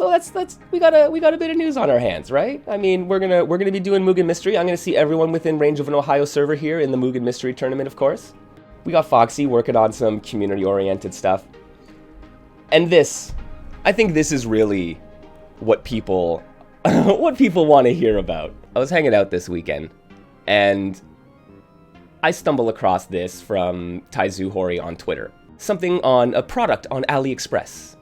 So we got a bit of news on our hands, right? I mean, we're gonna be doing Mugen Mystery. I'm gonna see everyone within range of an Ohio server here in the Mugen Mystery tournament, of course. We got Foxy working on some community-oriented stuff. And this, I think this is really what people want to hear about. I was hanging out this weekend, and I stumble across this from Taizu Hori on Twitter. Something on a product on AliExpress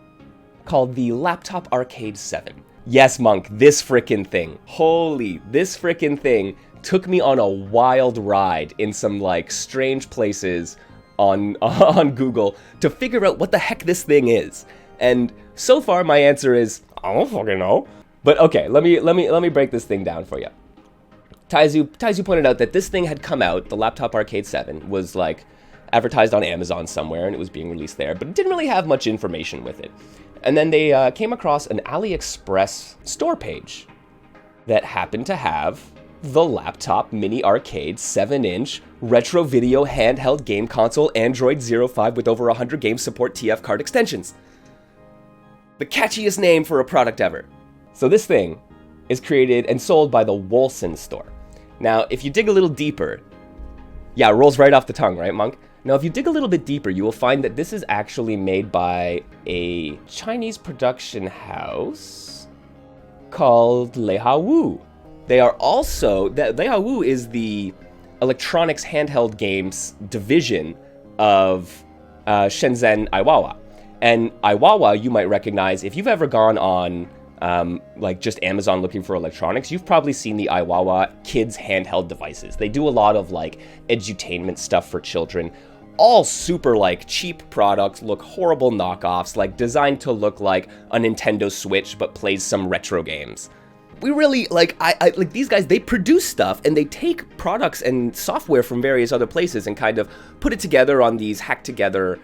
called the Laptop Arcade 7. Yes, Monk, this frickin' thing. Holy, this frickin' thing took me on a wild ride in some, like, strange places on Google to figure out what the heck this thing is. And so far, my answer is, I don't fucking know. But okay, let me break this thing down for you. Taizu pointed out that this thing had come out, the Laptop Arcade 7, was, like, advertised on Amazon somewhere, and it was being released there, but it didn't really have much information with it. And then they came across an AliExpress store page that happened to have the Laptop Mini Arcade 7-inch retro video handheld game console Android 05 with over 100 game support TF card extensions. The catchiest name for a product ever. So this thing is created and sold by the Wolson store. Now, if you dig a little deeper, yeah, it rolls right off the tongue, right, Monk? Now, if you dig a little bit deeper, you will find that this is actually made by a Chinese production house called Leihawu. They are also, Leihawu is the electronics handheld games division of Shenzhen Aiwawa. And Aiwawa, you might recognize, if you've ever gone on like just Amazon looking for electronics, you've probably seen the Aiwawa kids handheld devices. They do a lot of like edutainment stuff for children, all super like cheap products, look horrible knockoffs, like designed to look like a Nintendo Switch but plays some retro games. We really like I like these guys, they produce stuff and they take products and software from various other places and kind of put it together on these hacked together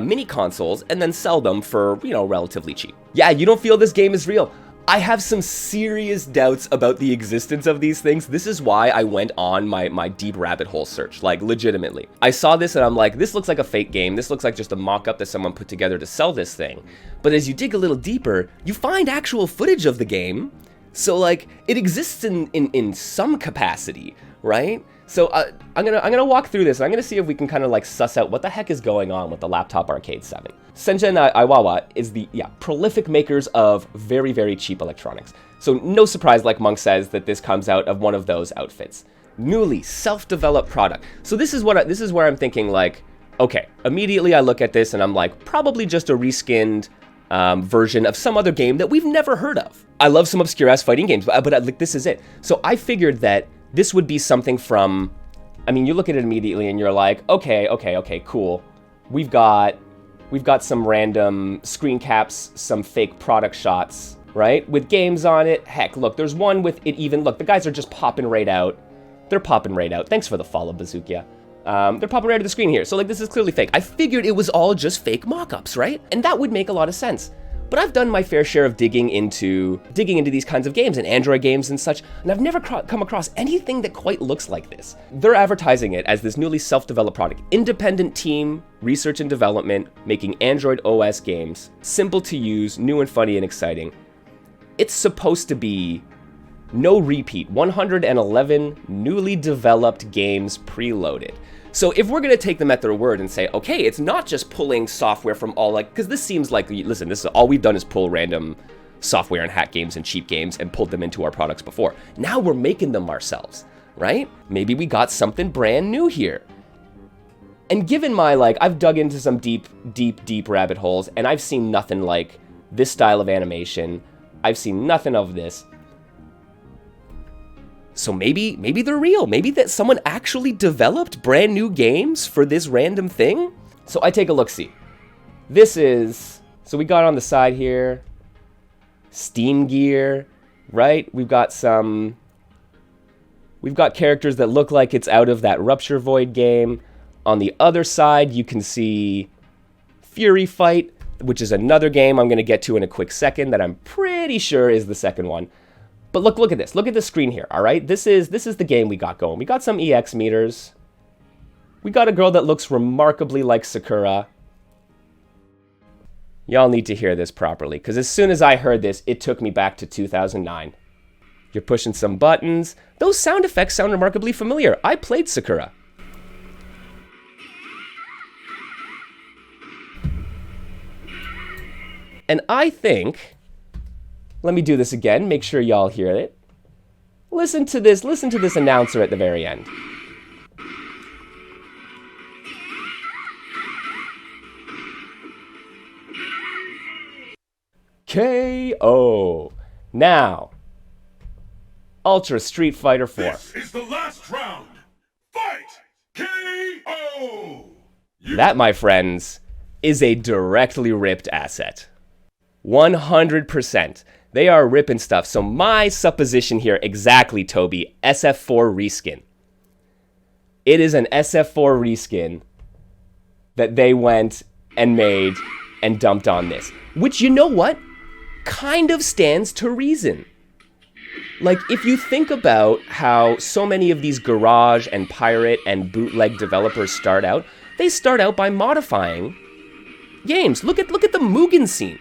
mini consoles and then sell them for, you know, relatively cheap. Yeah, you don't feel this game is real. I have some serious doubts about the existence of these things. This is why I went on my deep rabbit hole search, like legitimately. I saw this and I'm like, this looks like a fake game. This looks like just a mock-up that someone put together to sell this thing. But as you dig a little deeper, you find actual footage of the game. So like, it exists in some capacity, right? So I'm gonna walk through this and I'm gonna see if we can kind of like suss out what the heck is going on with the Laptop Arcade 7. Shenzhen Aiwawa is the prolific makers of very, very cheap electronics. So no surprise, like Monk says, that this comes out of one of those outfits. Newly self-developed product. So this is where I'm thinking like, okay, immediately I look at this and I'm like, probably just a reskinned version of some other game that we've never heard of. I love some obscure-ass fighting games, but like this is it. So I figured that this would be something from, I mean, you look at it immediately and you're like, okay, cool. We've got some random screen caps, some fake product shots, right? With games on it. Heck, look, there's one with it even, look, the guys are just popping right out. They're popping right out. Thanks for the follow, Bazookia. They're popping right to the screen here. So like, this is clearly fake. I figured it was all just fake mock-ups, right? And that would make a lot of sense. But I've done my fair share of digging into these kinds of games and Android games and such, and I've never come across anything that quite looks like this. They're advertising it as this newly self-developed product. Independent team, research and development, making Android OS games, simple to use, new and funny and exciting. It's supposed to be no repeat, 111 newly developed games preloaded. So if we're going to take them at their word and say, okay, it's not just pulling software from all, like, because this seems like, listen, this is all we've done is pull random software and hack games and cheap games and pulled them into our products before. Now we're making them ourselves, right? Maybe we got something brand new here. And given my, like, I've dug into some deep rabbit holes and I've seen nothing like this style of animation. I've seen nothing of this. So maybe they're real. Maybe that someone actually developed brand new games for this random thing. So I take a look-see. This is, so we got on the side here, Steam gear, right? We've got characters that look like it's out of that Rupture Void game. On the other side, you can see Fury Fight, which is another game I'm going to get to in a quick second that I'm pretty sure is the second one. But look at this. Look at the screen here, all right? This is the game we got going. We got some EX meters. We got a girl that looks remarkably like Sakura. Y'all need to hear this properly, because as soon as I heard this, it took me back to 2009. You're pushing some buttons. Those sound effects sound remarkably familiar. I played Sakura. And I think, let me do this again, make sure y'all hear it. Listen to this announcer at the very end. KO. Now, Ultra Street Fighter 4. This is the last round. Fight! KO! That, my friends, is a directly ripped asset. 100%. They are ripping stuff. So my supposition here, exactly, Toby, SF4 reskin. It is an SF4 reskin that they went and made and dumped on this. Which, you know what? Kind of stands to reason. Like, if you think about how so many of these garage and pirate and bootleg developers start out, they start out by modifying games. Look at the Mugen scene,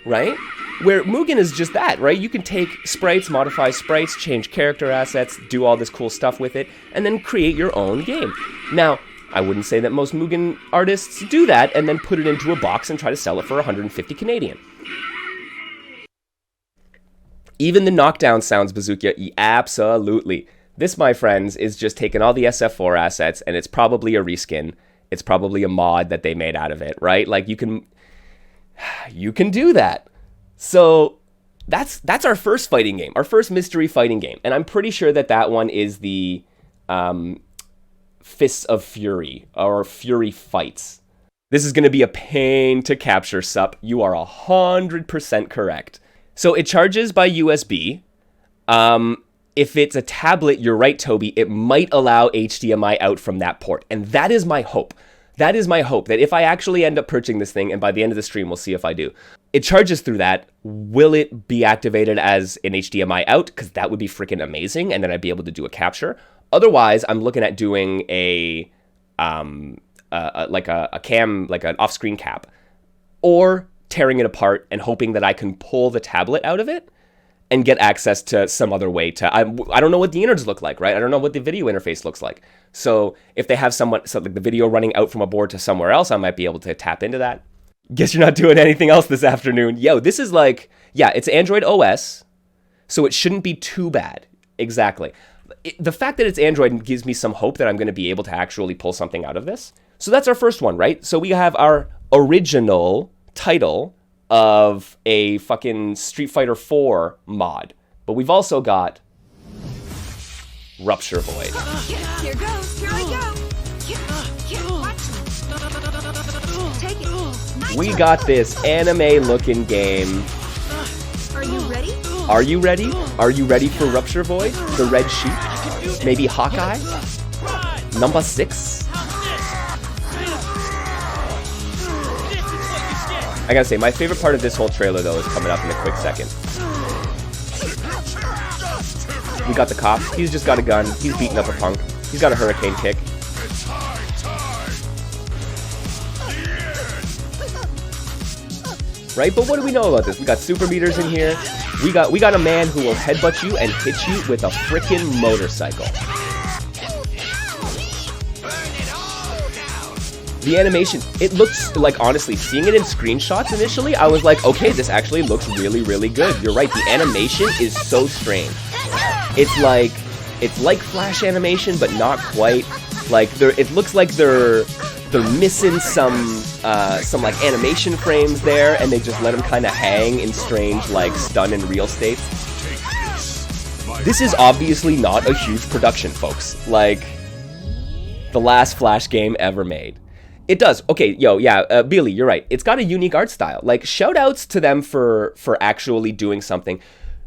right? Where Mugen is just that, right? You can take sprites, modify sprites, change character assets, do all this cool stuff with it, and then create your own game. Now, I wouldn't say that most Mugen artists do that and then put it into a box and try to sell it for 150 Canadian. Even the knockdown sounds, Bazooka, absolutely. This, my friends, is just taking all the SF4 assets, and it's probably a reskin. It's probably a mod that they made out of it, right? Like, you can do that. So that's our first fighting game, our first mystery fighting game. And I'm pretty sure that one is the Fists of Fury, or Fury Fights. This is going to be a pain to capture, Sup. You are 100% correct. So it charges by USB. If it's a tablet, you're right, Toby, it might allow HDMI out from that port. And that is my hope. That is my hope, that if I actually end up purchasing this thing, and by the end of the stream, we'll see if I do, it charges through that. Will it be activated as an HDMI out? Because that would be freaking amazing, and then I'd be able to do a capture. Otherwise, I'm looking at doing like an off-screen cap, or tearing it apart and hoping that I can pull the tablet out of it and get access to some other way to, I don't know what the innards look like, right? I don't know what the video interface looks like. So if they have like the video running out from a board to somewhere else, I might be able to tap into that. Guess you're not doing anything else this afternoon. Yo, this is like, yeah, it's Android OS, so it shouldn't be too bad. Exactly. The fact that it's Android gives me some hope that I'm going to be able to actually pull something out of this. So that's our first one, right? So we have our original title of a fucking Street Fighter 4 mod. But we've also got Rupture Void. Here goes. Here I go. Take it. We got this anime-looking game. Are you ready? Are you ready? Are you ready for Rupture Void? The Red Sheep? Maybe Hawkeye? Number 6? I gotta say, my favorite part of this whole trailer, though, is coming up in a quick second. We got the cop. He's just got a gun. He's beating up a punk. He's got a hurricane kick. Right? But what do we know about this? We got super meters in here. We got a man who will headbutt you and hit you with a frickin' motorcycle. The animation, it looks like, honestly, seeing it in screenshots initially, I was like, okay, this actually looks really, really good. You're right, the animation is so strange. It's like Flash animation, but not quite. Like, it looks like they're missing some like animation frames there, and they just let them kind of hang in strange, like, stun and real states. This is obviously not a huge production, folks. Like, the last Flash game ever made. It does. Okay, Billy, you're right. It's got a unique art style. Like, shout outs to them for actually doing something.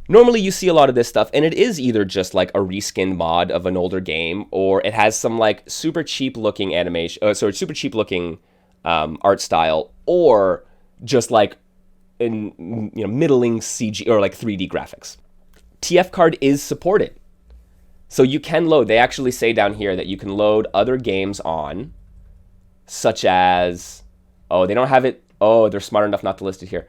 Normally you see a lot of this stuff, and it is either just like a reskin mod of an older game, or it has some like super cheap looking animation, super cheap looking art style, or just like middling CG or like 3D graphics. TF card is supported, so you can load. They actually say down here that you can load other games on, such as, oh, they don't have it Oh, they're smart enough not to list it here.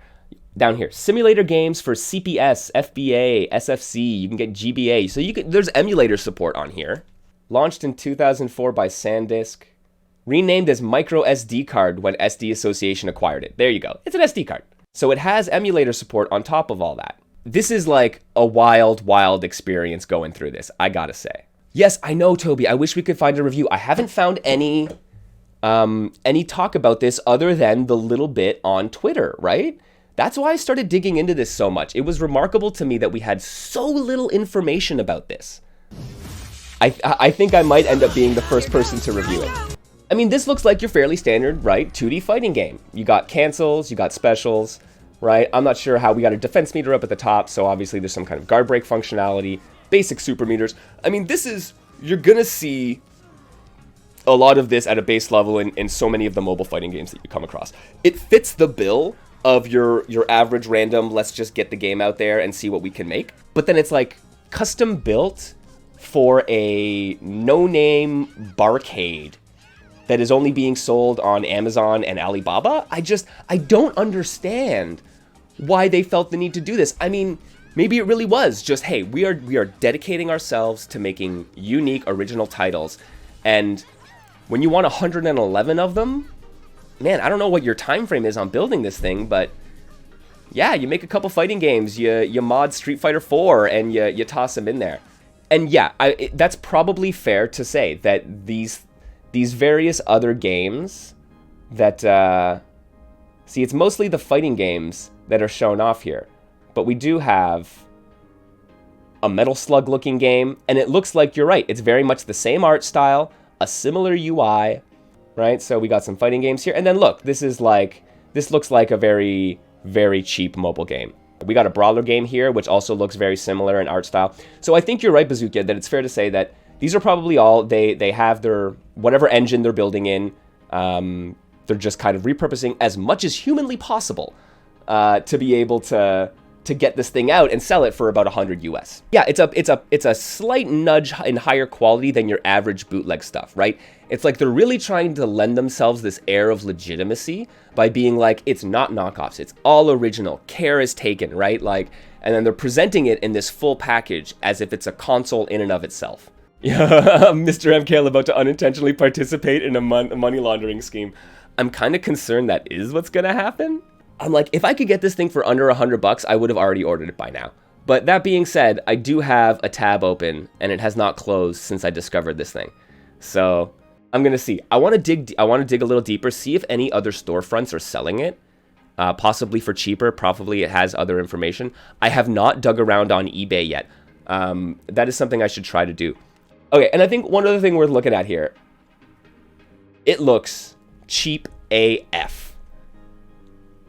Down here, simulator games for CPS, FBA, SFC. You can get GBA. So there's emulator support on here. Launched in 2004 by SanDisk. Renamed as micro SD card when SD Association acquired it. There you go. It's an SD card. So it has emulator support on top of all that. This is like a wild, wild experience going through this, I gotta say. Yes, I know, Toby. I wish we could find a review. I haven't found any talk about this other than the little bit on Twitter, right? That's why I started digging into this so much. It was remarkable to me that we had so little information about this. I think I might end up being the first person to review it. I mean, this looks like your fairly standard, right, 2D fighting game. You got cancels, you got specials, right? I'm not sure how we got a defense meter up at the top, so obviously there's some kind of guard break functionality, basic super meters. I mean, you're gonna see a lot of this at a base level in so many of the mobile fighting games that you come across. It fits the bill of your average random, let's just get the game out there and see what we can make. But then it's like custom built for a no-name barcade that is only being sold on Amazon and Alibaba. I don't understand why they felt the need to do this. I mean, maybe it really was just, hey, we are dedicating ourselves to making unique, original titles. And when you want 111 of them, man, I don't know what your time frame is on building this thing, but yeah, you make a couple fighting games, you mod Street Fighter 4, and you toss them in there. And yeah, that's probably fair to say that these various other games that, see, it's mostly the fighting games that are shown off here. But we do have a Metal Slug looking game, and it looks like, you're right, it's very much the same art style, a similar UI, right? So we got some fighting games here. And then look, this looks like a very, very cheap mobile game. We got a brawler game here, which also looks very similar in art style. So I think you're right, Bazooka, that it's fair to say that these are probably all, they have their, whatever engine they're building in, they're just kind of repurposing as much as humanly possible to be able to get this thing out and sell it for about 100 US. Yeah, it's a slight nudge in higher quality than your average bootleg stuff, right? It's like they're really trying to lend themselves this air of legitimacy by being like, it's not knockoffs, it's all original, care is taken, right? Like, and then they're presenting it in this full package as if it's a console in and of itself. Yeah, Mr. MKL about to unintentionally participate in a money laundering scheme. I'm kind of concerned that is what's gonna happen. I'm like, if I could get this thing for under $100, I would have already ordered it by now. But that being said, I do have a tab open and it has not closed since I discovered this thing. So I'm gonna see. I want to dig a little deeper, see if any other storefronts are selling it, possibly for cheaper. Probably it has other information. I have not dug around on eBay yet. That is something I should try to do. Okay, and I think one other thing worth looking at here. It looks cheap AF.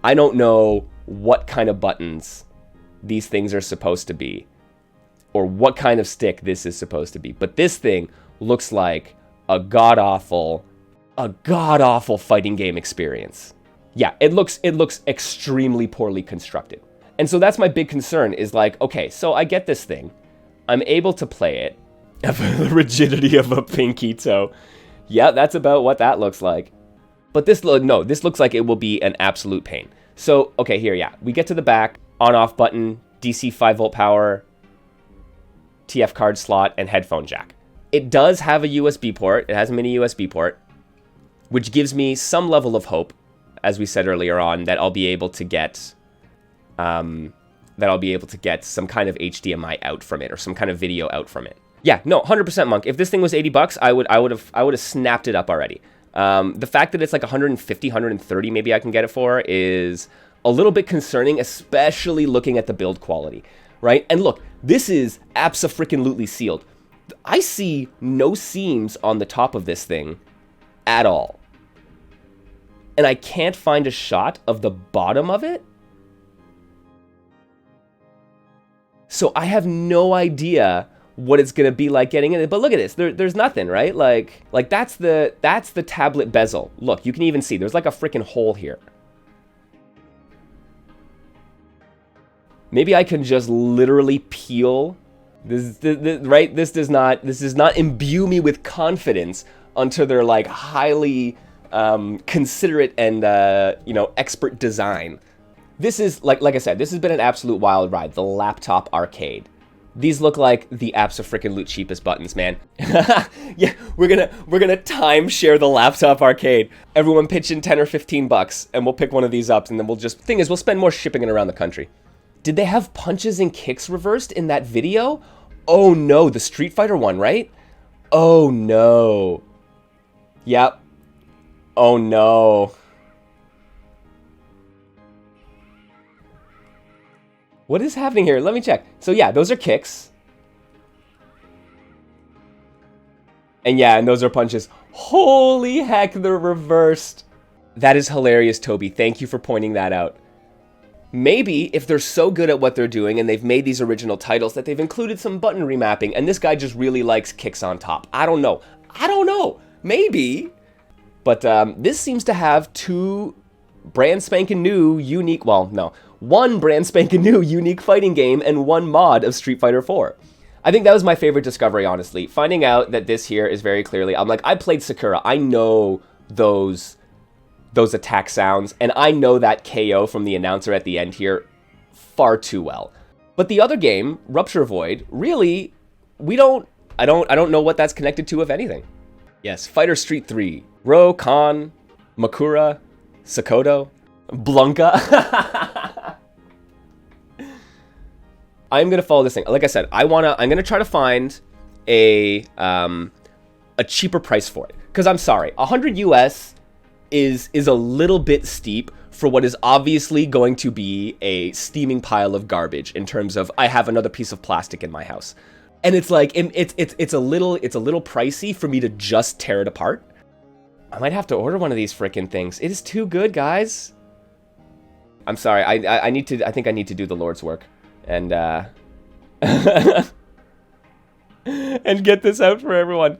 I don't know what kind of buttons these things are supposed to be, or what kind of stick this is supposed to be, but this thing looks like a god-awful fighting game experience. Yeah, it looks extremely poorly constructed. And so that's my big concern, is like, okay, so I get this thing. I'm able to play it. The rigidity of a pinky toe. Yeah, that's about what that looks like. But this looks like it will be an absolute pain. So, okay, here, yeah. We get to the back, on-off button, DC 5-volt power, TF card slot, and headphone jack. It does have a USB port. It has a mini USB port, which gives me some level of hope, as we said earlier on, that I'll be able to get some kind of HDMI out from it, or some kind of video out from it. Yeah, no, 100% Monk. If this thing was $80, I would have snapped it up already. The fact that it's like 150, 130 maybe I can get it for is a little bit concerning, especially looking at the build quality, right? And look, this is abso-freaking-lutely sealed. I see no seams on the top of this thing at all. And I can't find a shot of the bottom of it. So I have no idea what it's gonna be like getting in it. But look at this, there's nothing, right? Like that's the tablet bezel. Look, you can even see there's like a freaking hole here. Maybe I can just literally peel this, right? This does not imbue me with confidence until they're like highly considerate and, expert design. This is, like I said, this has been an absolute wild ride. The laptop arcade. These look like the abso-frickin-lute cheapest buttons, man. Yeah, we're gonna timeshare the laptop arcade. Everyone pitch in 10 or 15 bucks, and we'll pick one of these up, and then we'll just... Thing is, we'll spend more shipping it around the country. Did they have punches and kicks reversed in that video? Oh no, the Street Fighter one, right? Oh no. Yep. Oh no. What is happening here? Let me check. So yeah, those are kicks. And yeah, and those are punches. Holy heck, they're reversed. That is hilarious, Toby. Thank you for pointing that out. Maybe if they're so good at what they're doing and they've made these original titles that they've included some button remapping and this guy just really likes kicks on top. I don't know. I don't know. Maybe. But this seems to have two brand spanking new unique... Well, no. One brand spanking new unique fighting game and one mod of Street Fighter 4. I think that was my favorite discovery, honestly. Finding out that this here is very clearly... I'm like, I played Sakura. I know those attack sounds, and I know that KO from the announcer at the end here far too well. But the other game, Rupture Void, really, I don't know what that's connected to, if anything. Yes, Fighter Street 3. Ro, Kon, Makura, Sakoto, Blanca. I'm gonna follow this thing. Like I said, I'm gonna try to find a cheaper price for it. Because I'm sorry, 100 US is a little bit steep for what is obviously going to be a steaming pile of garbage in terms of I have another piece of plastic in my house. And it's like it's a little pricey for me to just tear it apart. I might have to order one of these frickin' things. It is too good, guys. I'm sorry. I think I need to do the Lord's work and and get this out for everyone.